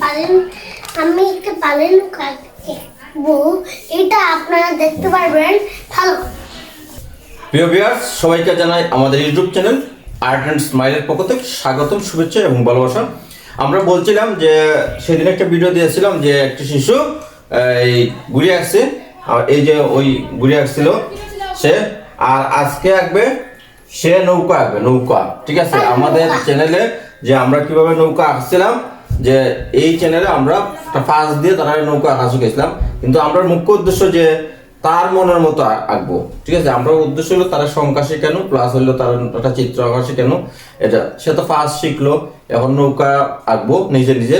পালেন আমি একটা পালেন কাটবো, এটা আপনারা দেখতে পারবেন। ভালো প্রিয় ভিউয়ার্স, সবাইকে জানাই আমাদের ইউটিউব চ্যানেল আর্ট অ্যান্ড স্মাইলের পক্ষ থেকে স্বাগতম, শুভেচ্ছা এবং ভালোবাসা। আমরা বলছিলাম যে সেদিন একটা ভিডিও দিয়েছিলাম যে একটা শিশু এই ঘুরে আসছে, আর এই যে ওই ঘুরে আসছিল সে, আর আজকে আঁকবে সে নৌকা আঁকবে, নৌকা। ঠিক আছে, আমাদের চ্যানেলে যে আমরা কিভাবে নৌকা আঁকছিলাম, যে এই চ্যানেলে আমরা ফার্স্ট দিয়ে তারা নৌকা আঁকা শিখেছিলাম, কিন্তু আমরা মুখ্য উদ্দেশ্য যে তার মনের মতো আঁকবো। ঠিক আছে, আমরা উদ্দেশ্য হলো তারা সংখ্যা শেখানো, প্লাস হলো তার একটা চিত্র আঁকা শেখানো। এটা সে তো ফার্স্ট শিখলো, এখন নৌকা আঁকবো নিজে নিজে।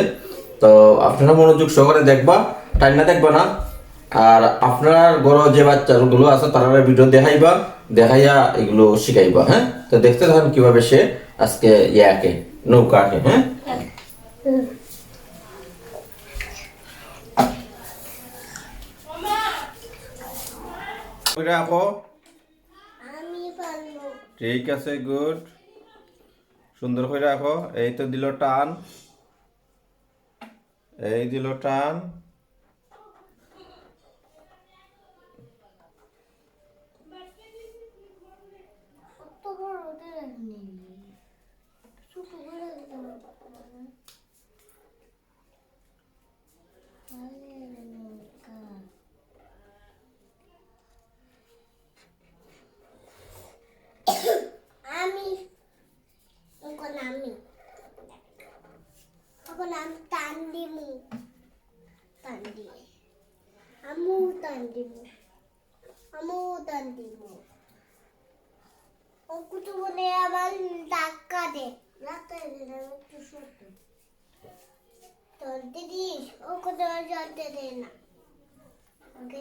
তো আপনারা মনোযোগ সহকারে দেখবা, টাইম না দেখবা না। আর আপনার ঘরে যে বাচ্চাগুলো আছে তারা ভিডিও দেখাইবা, দেখাইয়া এগুলো শিখাইবা। হ্যাঁ, তো দেখতে থাকুন কিভাবে সে আজকে ইয়ে আঁকে, নৌকা আঁকে। হ্যাঁ, আঁকো। আমি পারবো। ঠিক আছে, গুড, সুন্দর করে রাখো। এই তো দিল টান, এই দিল টান। কত বড় ওদের নেই, ছোট করে আমি এখন আমি টান দিমু, টান দিয়ে আমু টান দিমু, আমু টান দিমু। ও কুতু বলে আবার ধাক্কা দে, ধাক্কা দে না, একটু ছোট তোর দিদি ও কত জলতে দে না। ওকে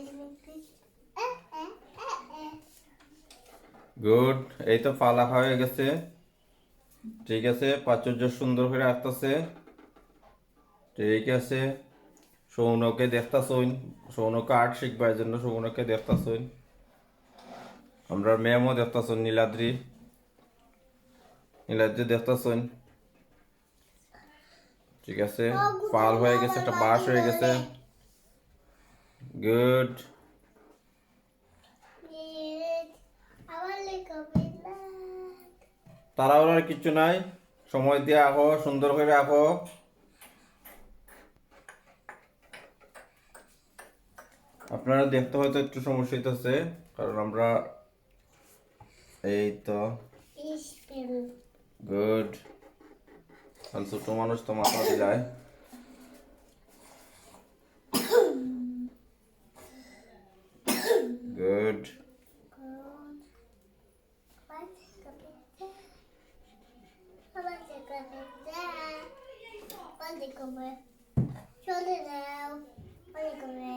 গুড, এই তো পালা হয়ে গেছে। ঠিক আছে, প্রাচুর্য সুন্দর করে আসতেছে। ঠিক আছে, সৌনকে দেখতাছইন, সৌনকে আর্ট শিখবার জন্য সৌনকে দেখতাছইন। আমরা ম্যামও দেখতাছইন, নীলাদ্রি, নীলাদ্রি দেখতাছইন। ঠিক আছে, পাল হয়ে গেছে, একটা বাঁশ হয়ে গেছে। গুড, আবার লেখাবে না। তাড়াহুড়োর কিছু নাই, সময় দিয়ে আঁকো, সুন্দর করে আঁকো। আপনারা দেখতে হয়তো একটু সমস্যা হইতেছে, কারণ আমরা এই তো। গুড, আর ছোট মানুষ তো মাথা দিলায়। গুড, চলে যাও, অনেক করে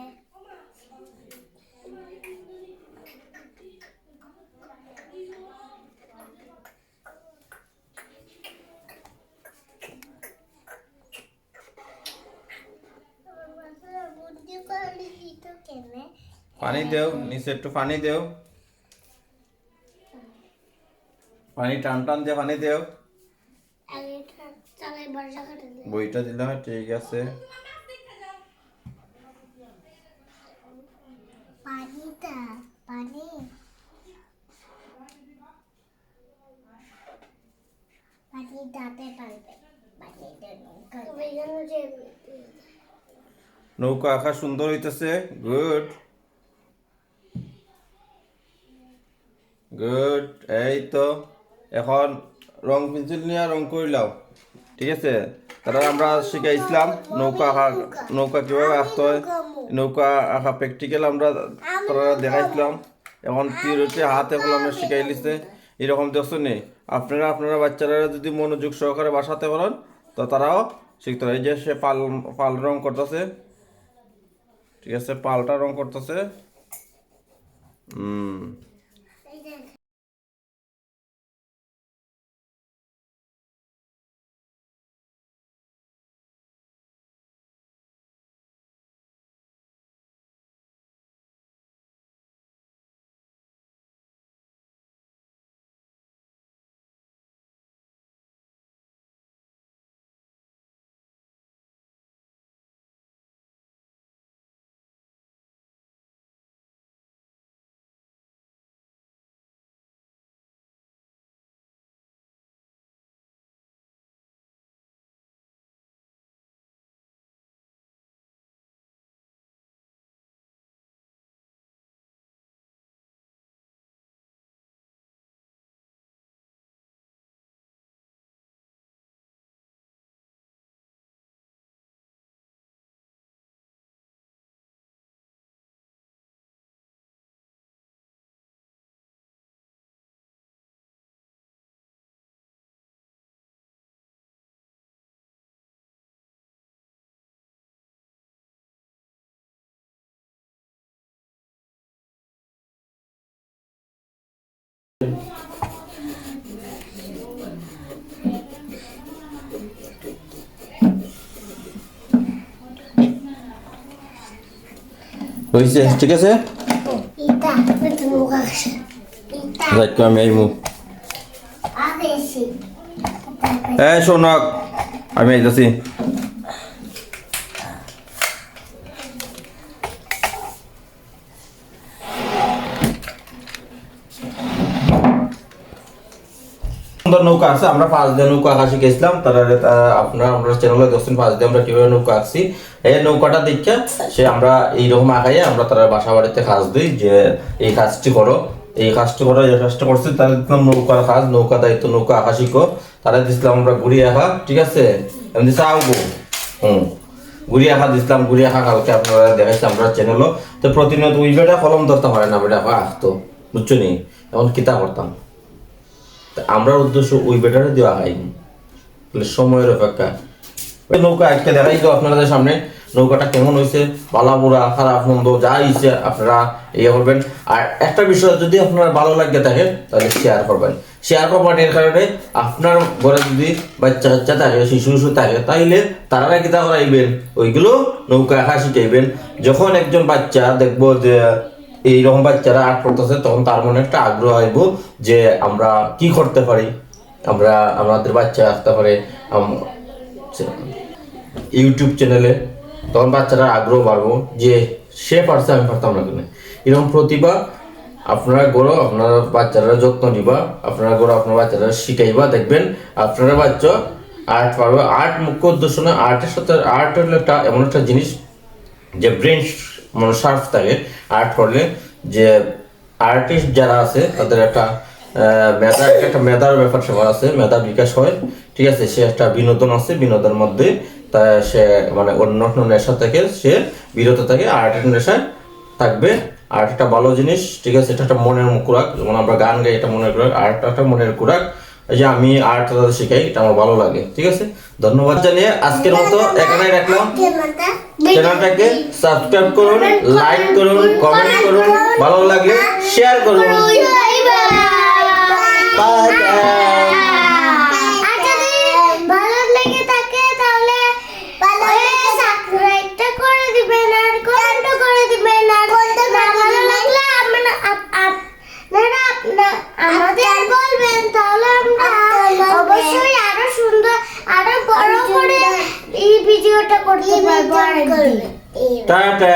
বুদ্ধি করলি তো কেমনে। পানি দেও, নিচে একটু পানি দেও, পানি টান টান দিয়ে পানি দেও। আগে চালাই বর্ষা কাটে দে। বইটা দিলে হয়, ঠিক আছে। পানিটা পানি পানি দাঁতে পারবে, পানিটা নৌকা যে নৌকা আঁকা সুন্দর হইতেছে। গুড, গুড, এই তো। এখন রং পেন্সিল নিয়ে রং করিলাম। ঠিক আছে, তারা আমরা শিখাইছিলাম নৌকা আঁকা, নৌকা কিভাবে আঁকতে হয়, নৌকা আঁকা প্র্যাকটিক্যাল আমরা তারা দেখাইছিলাম। এখন তীরতে হাতে কলমে শিখাই লিছে, এরকম দেখছো নি। আপনারা আপনারা বাচ্চারা যদি মনোযোগ সহকারে বাসাতে পারেন, তো তারাও শিখতে পারে। এই যে সে পাল পাল রং করতেছে। ঠিক আছে, পালটা রং করতেছে। হয়েছে ঠিক আছে এটা এটা নৌকা আছে এটা যাক আমি আইমু আদেশি শোনক আমি আইতাছি সুন্দর নৌকা আছে আমরা 5 দিন নৌকা আঁকা শিখেছিলাম তারা আপনারা আমরা চ্যানেলে দেখছেন 5 দিন আমরা কিভাবে নৌকা আঁকছি এই নৌকাটা দেখে সে আমরা এইরকম আঁকাইয়া আমরা তারা বাসা বাড়িতে কাজ দিই যে এই কাজটি করো এই কাজটি করো এই কাজটা করছি তারা দিলাম নৌকার কাজ নৌকা দায়িত্ব নৌকা আঁকা শিখো তারা দিছিলাম আমরা ঘুরি আঁকা ঠিক আছে এমনি চাওগো ঘুরি আঁকা দিছিলাম ঘুরি আঁকা কালকে আপনারা দেখাইছি আমরা চ্যানেলও তো প্রতিনিয়ত ওই বেটা কলম ধরতে হয় না বেটা আঁকতো বুঝছো নি এখন কিতা করতাম আমরা উদ্দেশ্য ওই বেটারে দেওয়া হয়নি সময়ের অপেক্ষা নৌকা একটা দেখাই তো আপনাদের সামনে নৌকাটা কেমন হয়েছে ভালো বুড়া খারাপ মন্দ যা হয়েছে আপনারা ইয়ে করবেন আর একটা বিষয় যদি আপনার ভালো লাগে থাকে তাহলে শেয়ার করবেন এর কারণে আপনার ঘরে যদি বাচ্চা কাচ্চা থাকে শিশু থাকে তাইলে তারা কিতা করাইবেন ওইগুলো নৌকা আঁকা শিখাইবেন যখন একজন বাচ্চা দেখবো যে এইরকম বাচ্চারা আর্ট করতেছে তখন তার মনে একটা আগ্রহ আইব যে আমরা কি করতে পারি আমরা আমাদের বাচ্চা আঁকতে পারে ইউটিউব চ্যানেলে তখন বাচ্চারা আগ্রহ বাড়বো যে সে পারছে আমি পারতাম না কেন এরকম প্রতিভা আপনারা গড়ো আপনারা বাচ্চারা যত্ন নিবা আপনারা গড়ো আপনার বাচ্চারা শিখাইবা দেখবেন আপনারা বাচ্চা আর্ট পারবে আর্ট মুখ্য উদ্দেশ্য না আর্টের সাথে আর্ট হলো একটা এমন একটা জিনিস যে ব্রেন মানে শার্প থাকে আর্ট করলে যে আর্টিস্ট যারা আছে তাদের একটা মেধার ব্যাপার স্যাপার আছে মেধা বিকাশ হয় ঠিক আছে সে একটা বিনোদন আছে বিনোদনের মধ্যে তা সে মানে অন্য নেশা থেকে সে বিরত থাকে আর্টের নেশায় থাকবে আর্ট একটা ভালো জিনিস ঠিক আছে এটা একটা মনের কুরাক যেমন আমরা গান গাই এটা মনের কুরাক আর্ট একটা মনের কুরাক এই যে আমি আর্ট শিখাই এটা আমার ভালো লাগে ঠিক আছে ধন্যবাদ জানিয়ে আজকের মতো এখানে রাখলাম চ্যানেলটাকে সাবস্ক্রাইব করুন লাইক করুন কমেন্ট করুন ভালো লাগলে শেয়ার করুন বাই ভালো লেগে থাকে তাহলে সাবস্ক্রাইবটা করে দিবেন আর কমেন্ট করে দিবেন আর ভালো লাগলে আপনারা আমাদের বলবেন তাহলে আমরা অবশ্যই আরো সুন্দর আরো বড় করে এই ভিডিওটা করতে পারবো টাটা